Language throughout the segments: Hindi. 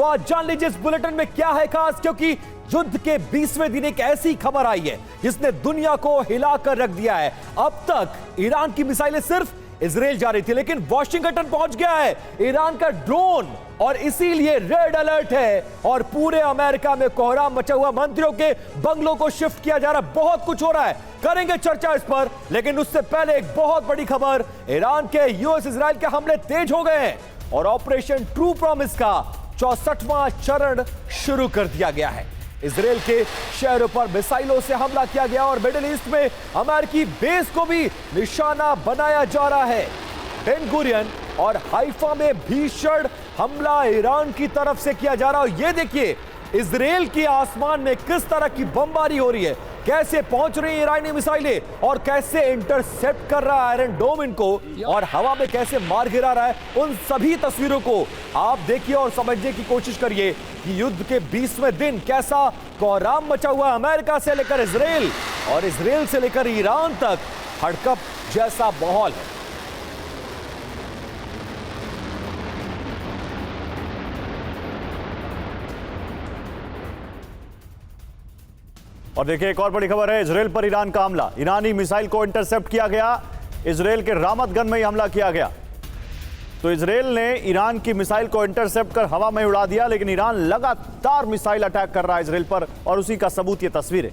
आज जान लीजिए इस बुलेटिन में क्या है खास, क्योंकि युद्ध के 20वें दिन एक ऐसी खबर आई है जिसने दुनिया को हिलाकर रख दिया है। अब तक ईरान की मिसाइलें सिर्फ इजराइल जा रही थी, लेकिन वॉशिंगटन पहुंच गया है ईरान का ड्रोन, और इसीलिए रेड अलर्ट है और पूरे अमेरिका में कोहराम मचा हुआ। मंत्रियों के बंगलों को शिफ्ट किया जा रहा है, बहुत कुछ हो रहा है, करेंगे चर्चा इस पर। लेकिन उससे पहले एक बहुत बड़ी खबर, ईरान के यूएस इजराइल के हमले तेज हो गए हैं और ऑपरेशन ट्रू प्रॉमिस का 64वां चरण शुरू कर दिया गया है। इजराइल के शहरों पर मिसाइलों से हमला किया गया और मिडिल ईस्ट में अमेरिकी बेस को भी निशाना बनाया जा रहा है। बेन गुरियन और हाइफा में भीषण हमला ईरान की तरफ से किया जा रहा है। ये देखिए इजराइल के आसमान में किस तरह की बमबारी हो रही है, कैसे पहुंच रही है ईरानी मिसाइलें और कैसे इंटरसेप्ट कर रहा है आयरन डोम इनको, और हवा में कैसे मार गिरा रहा है। उन सभी तस्वीरों को आप देखिए और समझने की कोशिश करिए कि युद्ध के 20वें दिन कैसा कोहराम मचा हुआ अमेरिका से लेकर इजराइल और इजराइल से लेकर ईरान तक हड़कंप जैसा माहौल है। और देखिए एक और बड़ी खबर है, इजराइल पर ईरान का हमला। ईरानी मिसाइल को इंटरसेप्ट किया गया, इजराइल के रामत गन में ही हमला किया गया। तो इजराइल ने ईरान की मिसाइल को इंटरसेप्ट कर हवा में उड़ा दिया, लेकिन ईरान लगातार मिसाइल अटैक कर रहा है इजराइल पर, और उसी का सबूत ये तस्वीरें।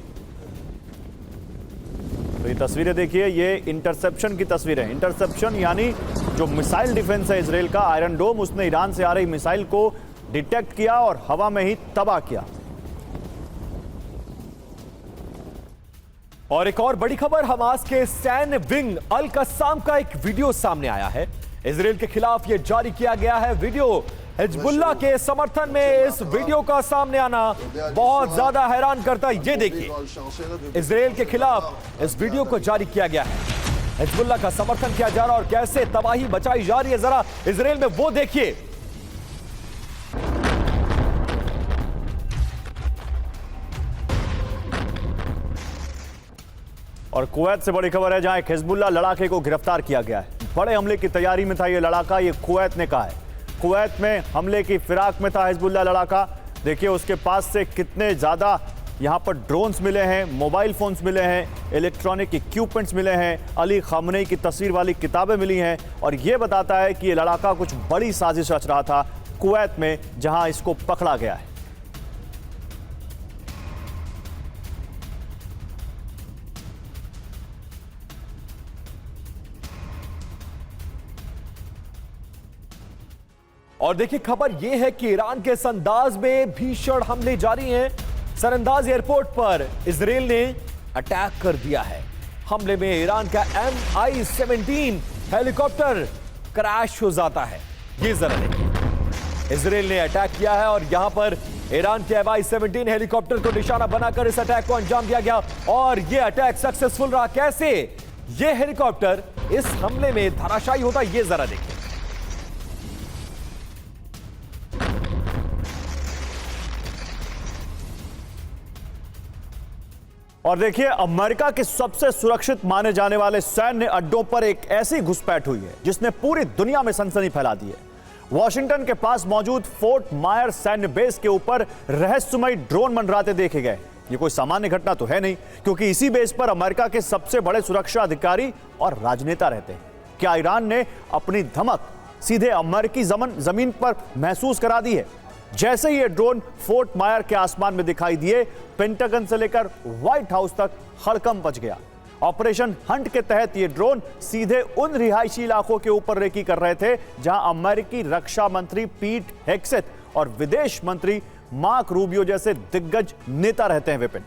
तो ये तस्वीरें देखिए, ये इंटरसेप्शन की तस्वीरें। इंटरसेप्शन यानी जो मिसाइल डिफेंस है इजराइल का, आयरन डोम, उसने ईरान से आ रही मिसाइल को डिटेक्ट किया और हवा में ही तबाह किया। और एक और बड़ी खबर, हमास के सैन्य विंग अल कस्साम का एक वीडियो सामने आया है। इजराइल के खिलाफ यह जारी किया गया है वीडियो। हिजबुल्लाह के समर्थन में इस वीडियो का सामने आना बहुत ज्यादा हैरान करता है। ये देखिए इजराइल के खिलाफ इस वीडियो को जारी किया गया है, हिजबुल्लाह का समर्थन किया जा रहा है और कैसे तबाही मचाई जा रही है जरा इजराइल में वो देखिए। और कुवैत से बड़ी खबर है, जहां एक हिजबुल्लाह लड़ाके को गिरफ्तार किया गया है। बड़े हमले की तैयारी में था ये लड़ाका, ये कुवैत ने कहा है। कुवैत में हमले की फिराक में था हिजबुल्लाह लड़ाका। देखिए उसके पास से कितने ज़्यादा यहाँ पर ड्रोन्स मिले हैं, मोबाइल फ़ोन्स मिले हैं, इलेक्ट्रॉनिक इक्विपमेंट्स मिले हैं, अली खामनेई की तस्वीर वाली किताबें मिली हैं। और ये बताता है कि ये लड़ाका कुछ बड़ी साजिश रच रहा था कुवैत में, जहाँ इसको पकड़ा गया है। और देखिए खबर यह है कि ईरान के सरंदाज में भीषण हमले जारी हैं। सरंदाज एयरपोर्ट पर इजराइल ने अटैक कर दिया है। हमले में ईरान का MI-17 हेलीकॉप्टर क्रैश हो जाता है। ये जरा देखिए, इजराइल ने अटैक किया है और यहां पर ईरान के MI-17 हेलीकॉप्टर को निशाना बनाकर इस अटैक को अंजाम दिया गया और यह अटैक सक्सेसफुल रहा। कैसे यह हेलीकॉप्टर इस हमले में धराशायी होता, यह जरा देखिए। और देखिए अमेरिका के सबसे सुरक्षित माने जाने वाले सैन्य अड्डों पर एक ऐसी घुसपैठ हुई है जिसने पूरी दुनिया में सनसनी फैला दी है। वॉशिंगटन के पास मौजूद फोर्ट मायर सैन्य बेस के ऊपर रहस्यमयी ड्रोन मंडराते देखे गए। ये कोई सामान्य घटना तो है नहीं, क्योंकि इसी बेस पर अमेरिका के सबसे बड़े सुरक्षा अधिकारी और राजनेता रहते हैं। क्या ईरान ने अपनी धमक सीधे अमेरिकी जमीन पर महसूस करा दी है? जैसे ही ये ड्रोन फोर्ट मायर के आसमान में दिखाई दिए, पेंटागन से लेकर व्हाइट हाउस तक हड़कंप मच गया। ऑपरेशन हंट के तहत ये ड्रोन सीधे उन रिहायशी इलाकों के ऊपर रेकी कर रहे थे जहां अमेरिकी रक्षा मंत्री पीट हेग्सेथ और विदेश मंत्री मार्क रूबियो जैसे दिग्गज नेता रहते हैं। विपिन,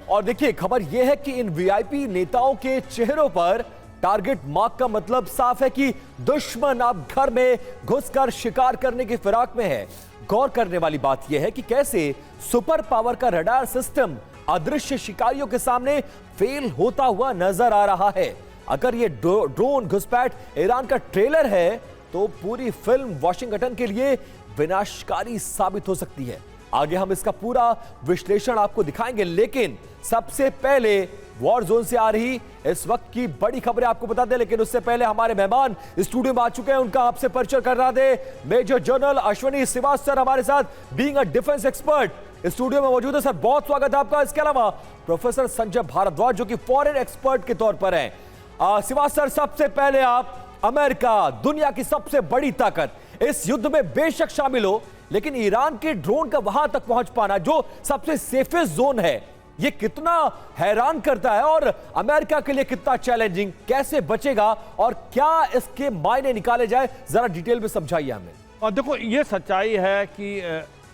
और देखिए खबर यह है कि इन वीआईपी नेताओं के चेहरों पर टारगेट मार्क का मतलब साफ है कि दुश्मन अब घर में घुसकर शिकार करने की फिराक में है। गौर करने वाली बात यह है कि कैसे सुपर पावर का रडार सिस्टम अदृश्य शिकारियों के सामने फेल होता हुआ नजर आ रहा है। अगर यह ड्रोन घुसपैठ ईरान का ट्रेलर है तो पूरी फिल्म वॉशिंगटन के लिए विनाशकारी साबित हो सकती है। आगे हम इसका पूरा विश्लेषण आपको दिखाएंगे, लेकिन सबसे पहले वॉर जोन से आ रही इस वक्त की बड़ी खबरें आपको बता दें, लेकिन उससे पहले हमारे मेहमान स्टूडियो में आ चुके हैं, उनका आपसे परिचय करा दे। मेजर जनरल अश्विनी श्रीवास्तव हमारे साथ being a defence expert studio में मौजूद है। सर बहुत स्वागत है आपका। इसके अलावा प्रोफेसर संजय भारद्वाज जो कि फॉरेन एक्सपर्ट के तौर पर हैं। श्रीवास्तव, सबसे पहले आप, अमेरिका दुनिया की सबसे बड़ी ताकत, इस युद्ध में बेशक शामिल हो, लेकिन ईरान के ड्रोन का वहां तक पहुंच पाना जो सबसे सेफेस्ट जोन है, यह कितना हैरान करता है और अमेरिका के लिए कितना चैलेंजिंग, कैसे बचेगा और क्या इसके मायने निकाले जाए, जरा डिटेल में समझाइए हमें। और देखो, ये सच्चाई है कि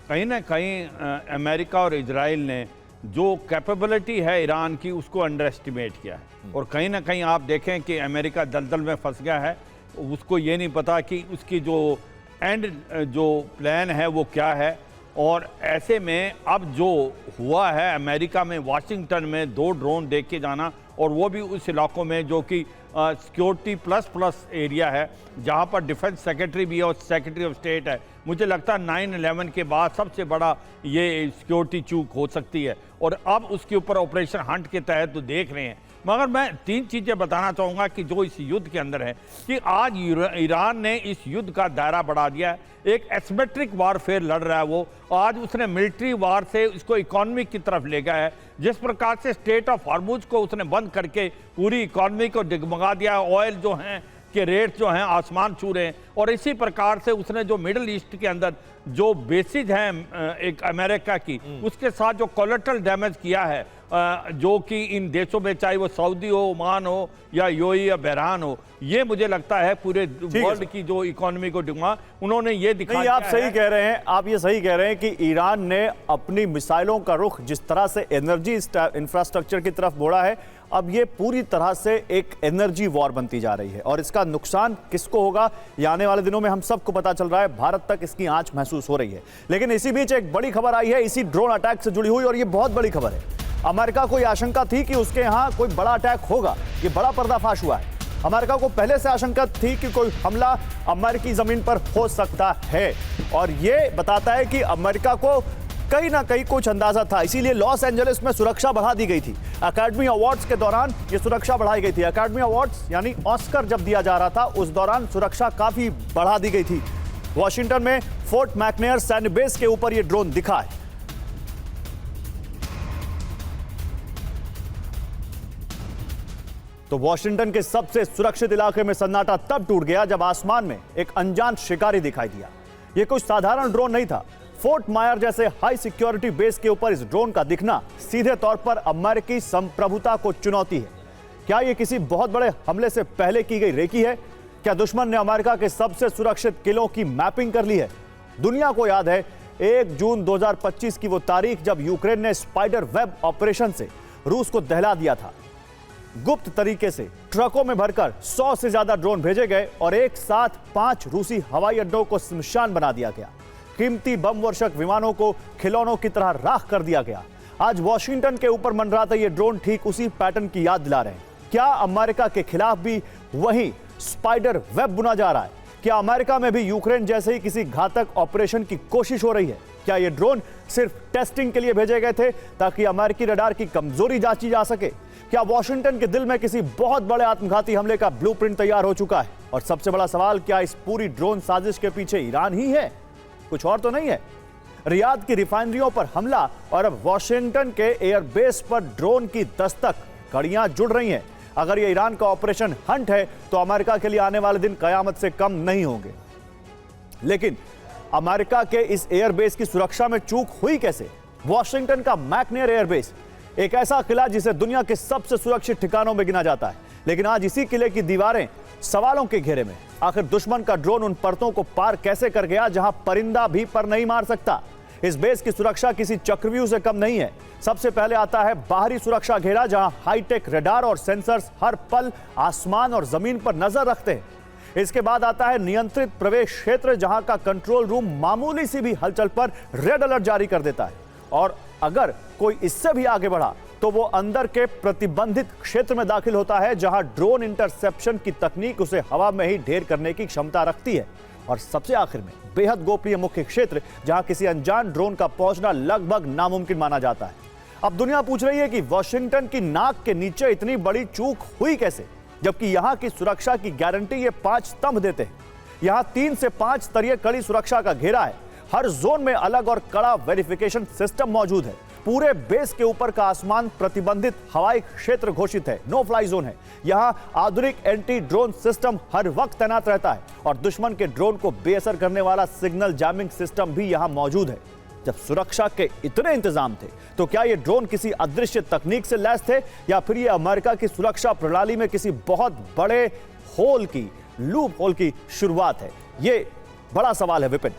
कहीं ना कहीं अमेरिका और इजराइल ने जो कैपेबिलिटी है ईरान की उसको अंडर एस्टिमेट किया है। और कहीं ना कहीं आप देखें कि अमेरिका दलदल में फंस गया है, उसको ये नहीं पता कि उसकी जो एंड जो प्लान है वो क्या है। और ऐसे में अब जो हुआ है अमेरिका में, वाशिंगटन में 2 ड्रोन देख के जाना, और वो भी उस इलाकों में जो कि सिक्योरिटी प्लस एरिया है, जहाँ पर डिफेंस सेक्रेटरी भी है और सेक्रेटरी ऑफ स्टेट है। मुझे लगता है 9/11 के बाद सबसे बड़ा ये सिक्योरिटी चूक हो सकती है, और अब उसके ऊपर ऑपरेशन हंट के तहत तो देख रहे हैं। मगर मैं 3 चीज़ें बताना चाहूँगा कि जो इस युद्ध के अंदर है, कि आज ईरान ने इस युद्ध का दायरा बढ़ा दिया है। एक एसिमेट्रिक वारफेयर लड़ रहा है वो, आज उसने मिलिट्री वार से इसको इकोनॉमी की तरफ ले गया है। जिस प्रकार से स्टेट ऑफ हॉर्मुज को उसने बंद करके पूरी इकोनॉमी को डगमगा दिया, ऑयल जो हैं के रेट जो हैं आसमान छू रहे हैं। और इसी प्रकार से उसने जो मिडिल ईस्ट के अंदर जो बेसिस हैं एक अमेरिका की, उसके साथ जो कोलेटरल डैमेज किया है, जो कि इन देशों में, चाहे वो सऊदी हो, ओमान हो या यूएई या बहरान हो, ये मुझे लगता है पूरे वर्ल्ड की जो इकोनॉमी को डुबा, उन्होंने ये दिखाया। आप सही कह रहे हैं, आप ये सही कह रहे हैं कि ईरान ने अपनी मिसाइलों का रुख जिस तरह से एनर्जी इंफ्रास्ट्रक्चर की तरफ मोड़ा है, अब ये पूरी तरह से एक एनर्जी वॉर बनती जा रही है। और इसका नुकसान किसको होगा, ये आने वाले दिनों में हम सबको पता चल रहा है। भारत तक इसकी आंच महसूस हो रही है। लेकिन इसी बीच एक बड़ी खबर आई है इसी ड्रोन अटैक से जुड़ी हुई, और ये बहुत बड़ी खबर है। अमेरिका को यह आशंका थी कि उसके यहां कोई बड़ा अटैक होगा, ये बड़ा पर्दाफाश हुआ है। अमेरिका को पहले से आशंका थी कि कोई हमला अमेरिकी जमीन पर हो सकता है, और ये बताता है कि अमेरिका को कहीं ना कहीं कुछ अंदाजा था। इसीलिए लॉस एंजलिस में सुरक्षा बढ़ा दी गई थी। अकेडमी अवार्ड्स के दौरान ये सुरक्षा बढ़ाई गई थी। अकेडमी अवार्ड्स यानी ऑस्कर जब दिया जा रहा था, उस दौरान सुरक्षा काफी बढ़ा दी गई थी। वॉशिंगटन में फोर्ट मैकनेयर सैन्य बेस के ऊपर यह ड्रोन दिखा है। तो वॉशिंगटन के सबसे सुरक्षित इलाके में सन्नाटा तब टूट गया जब आसमान में एक अनजान शिकारी दिखाई दिया। यह कोई साधारण ड्रोन नहीं था। फोर्ट मायर जैसे हाई सिक्योरिटी बेस के ऊपर इस ड्रोन का दिखना सीधे तौर पर अमेरिकी संप्रभुता को चुनौती है। क्या यह किसी बहुत बड़े हमले से पहले की गई रेकी है? क्या दुश्मन ने अमेरिका के सबसे सुरक्षित किलों की मैपिंग कर ली है? दुनिया को याद है 1 जून 2025 की वो तारीख जब यूक्रेन ने स्पाइडर वेब ऑपरेशन से रूस को दहला दिया था। गुप्त तरीके से ट्रकों में भरकर 100 से ज्यादा ड्रोन भेजे गए और एक साथ 5 रूसी हवाई अड्डों को शमशान बना दिया गया। कीमती बम वर्षक विमानों को खिलौनों की तरह राख कर दिया गया। आज वॉशिंगटन के ऊपर मंडराते ये ड्रोन ठीक उसी पैटर्न की याद दिला रहे हैं। क्या अमेरिका के खिलाफ भी वही स्पाइडर वेब बुना जा रहा है? क्या अमेरिका में भी यूक्रेन जैसे ही किसी घातक ऑपरेशन की कोशिश हो रही है? क्या ये ड्रोन सिर्फ टेस्टिंग के लिए भेजे गए थे ताकि अमेरिकी रडार की कमजोरी जांची जा सके? क्या वॉशिंगटन के दिल में किसी बहुत बड़े आत्मघाती हमले का ब्लूप्रिंट तैयार हो चुका है? और सबसे बड़ा सवाल, क्या इस पूरी ड्रोन साजिश के पीछे ईरान ही है, कुछ और तो नहीं है? रियाद की रिफाइनरियों पर हमला और अब वॉशिंगटन के एयरबेस पर ड्रोन की दस्तक, कड़ियां जुड़ रही हैं। अगर यह ईरान का ऑपरेशन हंट है तो अमेरिका के लिए आने वाले दिन कयामत से कम नहीं होंगे। लेकिन अमेरिका के इस एयरबेस की सुरक्षा में चूक हुई कैसे? वॉशिंगटन का मैकनेयर एयरबेस, एक ऐसा किला जिसे दुनिया के सबसे सुरक्षित ठिकानों में गिना जाता है, लेकिन आज इसी किले की दीवारें सवालों के घेरे में। आखिर दुश्मन का ड्रोन उन परतों को पार कैसे कर गया जहां परिंदा भी पर नहीं मार सकता? इस बेस की सुरक्षा किसी चक्रव्यूह से कम नहीं है। सबसे पहले आता है बाहरी सुरक्षा घेरा, जहां हाईटेक रडार और सेंसर्स हर पल आसमान और जमीन पर नजर रखते हैं। इसके बाद आता है नियंत्रित प्रवेश क्षेत्र, जहां का कंट्रोल रूम मामूली सी भी हलचल पर रेड अलर्ट जारी कर देता है। और अगर कोई इससे भी आगे बढ़ा तो वो अंदर के प्रतिबंधित क्षेत्र में दाखिल होता है, जहां ड्रोन इंटरसेप्शन की तकनीक उसे हवा में ही ढेर करने की क्षमता रखती है। और सबसे आखिर में बेहद गोपनीय मुख्य क्षेत्र, जहां किसी अनजान ड्रोन का पहुंचना लगभग नामुमकिन माना जाता है। अब दुनिया पूछ रही है कि वॉशिंगटन की नाक के नीचे इतनी बड़ी चूक हुई कैसे, जबकि यहां की सुरक्षा की गारंटी ये 5 स्तंभ देते हैं। यहां 3 से 5 स्तरीय कड़ी सुरक्षा का घेरा है। हर जोन में अलग और कड़ा वेरिफिकेशन सिस्टम मौजूद है। पूरे बेस के ऊपर का आसमान प्रतिबंधित हवाई क्षेत्र घोषित है, नो फ्लाई जोन है। यहां आधुनिक एंटी ड्रोन सिस्टम हर वक्त तैनात रहता है और दुश्मन के ड्रोन को बेअसर करने वाला सिग्नल जैमिंग सिस्टम भी यहां मौजूद है। जब सुरक्षा के इतने इंतजाम थे तो क्या ये ड्रोन किसी अदृश्य तकनीक से लैस थे या फिर ये अमेरिका की सुरक्षा प्रणाली में किसी बहुत बड़े लूप होल की शुरुआत है? ये बड़ा सवाल है विपिन।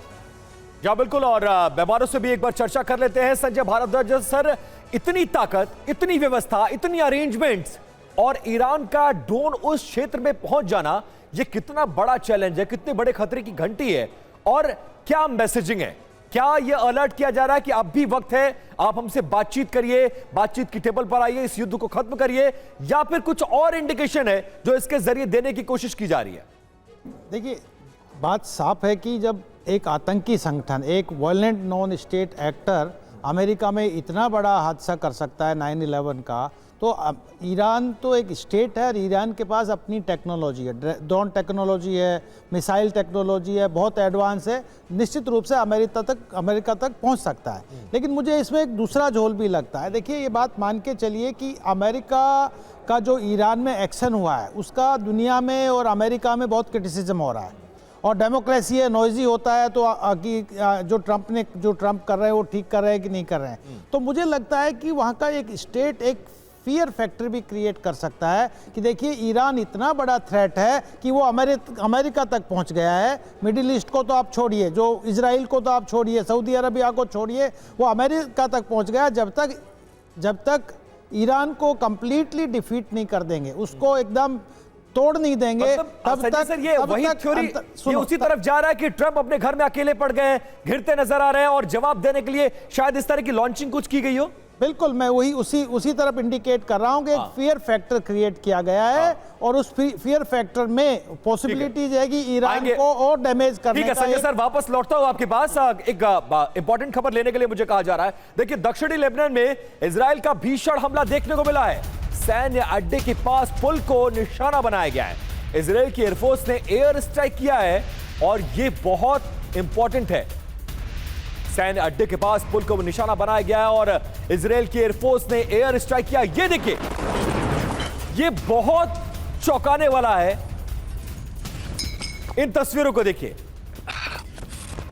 या बिल्कुल, और मेहमानों से भी एक बार चर्चा कर लेते हैं। संजय भारद्वाज सर, इतनी ताकत, इतनी व्यवस्था, इतनी अरेंजमेंट्स और ईरान का ड्रोन उस क्षेत्र में पहुंच जाना, यह कितना बड़ा चैलेंज है, कितने बड़े खतरे की घंटी है और क्या मैसेजिंग है? क्या यह अलर्ट किया जा रहा है कि अब भी वक्त है, आप हमसे बातचीत करिए, बातचीत की टेबल पर आइए, इस युद्ध को खत्म करिए, या फिर कुछ और इंडिकेशन है जो इसके जरिए देने की कोशिश की जा रही है? देखिए, बात साफ है कि जब एक आतंकी संगठन, एक violent non state actor America में इतना बड़ा हादसा कर सकता है 9/11 का, तो ईरान तो एक स्टेट है और ईरान के पास अपनी टेक्नोलॉजी है, ड्रोन टेक्नोलॉजी है, मिसाइल टेक्नोलॉजी है, बहुत एडवांस है, निश्चित रूप से अमेरिका तक पहुंच सकता है। लेकिन मुझे इसमें एक दूसरा झोल भी लगता है। देखिए, ये बात मान के चलिए कि अमेरिका का जो ईरान में एक्शन हुआ है उसका दुनिया में और अमेरिका में बहुत क्रिटिसिज्म हो रहा है, और डेमोक्रेसी है, नॉइजी होता है, तो जो ट्रंप कर रहे हैं वो ठीक कर रहे हैं कि नहीं कर रहे हैं। तो मुझे लगता है कि वहाँ का एक स्टेट एक फियर फैक्टर भी क्रिएट कर सकता है कि देखिए, ईरान इतना बड़ा थ्रेट है कि वो अमेरिका तक पहुंच गया है। मिडिल ईस्ट को तो आप छोड़िए, जो इजराइल को तो आप छोड़िए, सऊदी अरबिया को छोड़िए, वो अमेरिका तक पहुंच गया। जब तक ईरान को कंप्लीटली डिफीट नहीं कर देंगे, उसको एकदम तोड़ नहीं देंगे, तब तक सर ये वही थ्योरी ये उसी तरफ जा रहा है कि ट्रंप अपने घर में अकेले पड़ गए, घिरते नजर आ रहे हैं और जवाब देने के लिए शायद इस तरह की लॉन्चिंग कुछ की गई हो। बिल्कुल, मैं वही उसी तरफ इंडिकेट कर रहा हूं कि एक फियर फैक्टर क्रिएट किया गया है और उस फियर फैक्टर में पॉसिबिलिटीज है कि ईरान को और डैमेज करने का। ठीक है संजय सर, वापस लौटता हूं आपके पास। एक इंपॉर्टेंट खबर लेने के लिए मुझे कहा जा रहा है। देखिए, दक्षिणी लेबनान में इजराइल का भीषण हमला देखने को मिला है। सैन्य अड्डे के पास पुल को निशाना बनाया गया है। इजराइल की एयरफोर्स ने एयर स्ट्राइक किया है और यह बहुत इंपॉर्टेंट है। सैन्य अड्डे के पास पुल को निशाना बनाया गया है और इजराइल की एयरफोर्स ने एयर स्ट्राइक किया। ये देखिए, ये बहुत चौंकाने वाला है। इन तस्वीरों को देखिए,